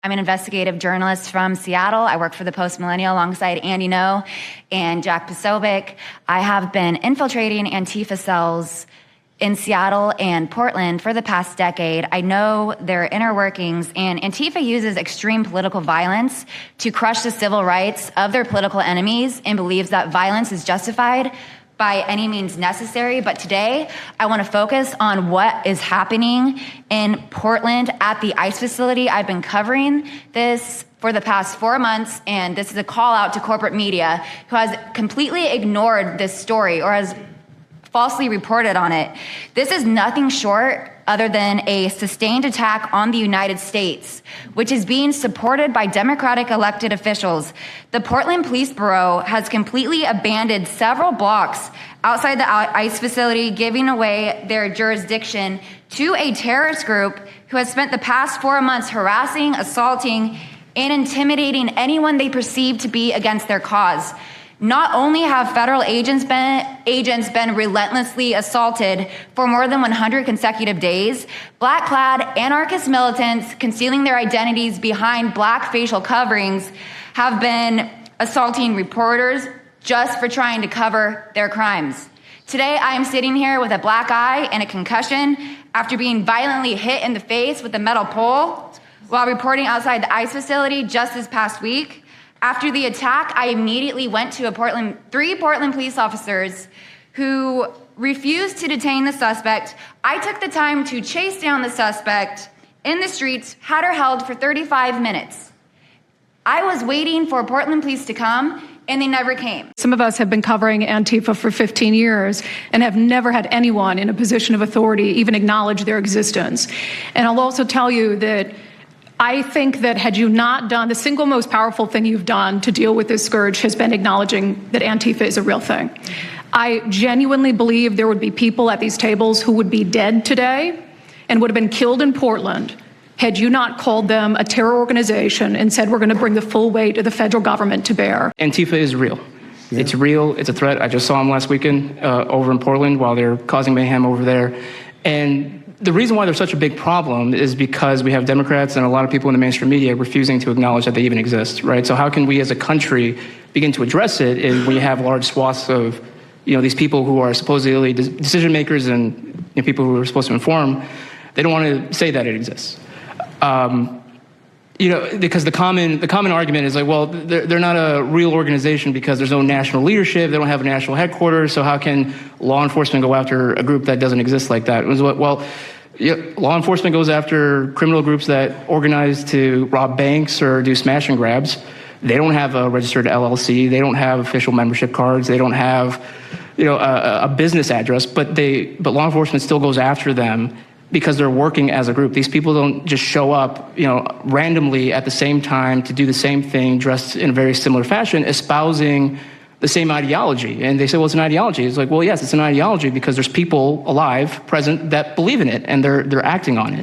I'm an investigative journalist from Seattle. I work for the Post Millennial alongside Andy No and Jack Posobiec. I have been infiltrating Antifa cells in Seattle and Portland for the past decade. I know their inner workings, and Antifa uses extreme political violence to crush the civil rights of their political enemies and believes that violence is justified by any means necessary. But today, I want to focus on what is happening in Portland at the ICE facility. I've been covering this for the past 4 months, and this is a call out to corporate media who has completely ignored this story or has falsely reported on it. This is nothing short other than a sustained attack on the United States, which is being supported by Democratic elected officials. The Portland Police Bureau has completely abandoned several blocks outside the ICE facility, giving away their jurisdiction to a terrorist group who has spent the past 4 months harassing, assaulting, and intimidating anyone they perceive to be against their cause. Not only have federal agents been relentlessly assaulted for more than 100 consecutive days, black-clad anarchist militants concealing their identities behind black facial coverings have been assaulting reporters just for trying to cover their crimes. Today, I am sitting here with a black eye and a concussion after being violently hit in the face with a metal pole while reporting outside the ICE facility just this past week. After the attack, I immediately went to three Portland police officers who refused to detain the suspect. I took the time to chase down the suspect in the streets, had her held for 35 minutes. I was waiting for Portland police to come, and they never came. Some of us have been covering Antifa for 15 years and have never had anyone in a position of authority even acknowledge their existence. And I'll also tell you that I think that had you not done, the single most powerful thing you've done to deal with this scourge has been acknowledging that Antifa is a real thing. I genuinely believe there would be people at these tables who would be dead today and would have been killed in Portland had you not called them a terror organization and said we're going to bring the full weight of the federal government to bear. Antifa is real. Yeah. It's real. It's a threat. I just saw them last weekend over in Portland while they're causing mayhem over there. And the reason why they're such a big problem is because we have Democrats and a lot of people in the mainstream media refusing to acknowledge that they even exist, right? So how can we as a country begin to address it when you have large swaths of, these people who are supposedly decision makers and people who are supposed to inform, they don't want to say that it exists. Because the common argument is like, well, they're not a real organization because there's no national leadership, they don't have a national headquarters, so how can law enforcement go after a group that doesn't exist like that? Well, law enforcement goes after criminal groups that organize to rob banks or do smash and grabs. They don't have a registered LLC, they don't have official membership cards, they don't have a business address, but law enforcement still goes after them because they're working as a group. These people don't just show up, randomly at the same time to do the same thing, dressed in a very similar fashion, espousing the same ideology. And they say, well, it's an ideology. It's like, well, yes, it's an ideology because there's people alive, present, that believe in it, and they're acting on it.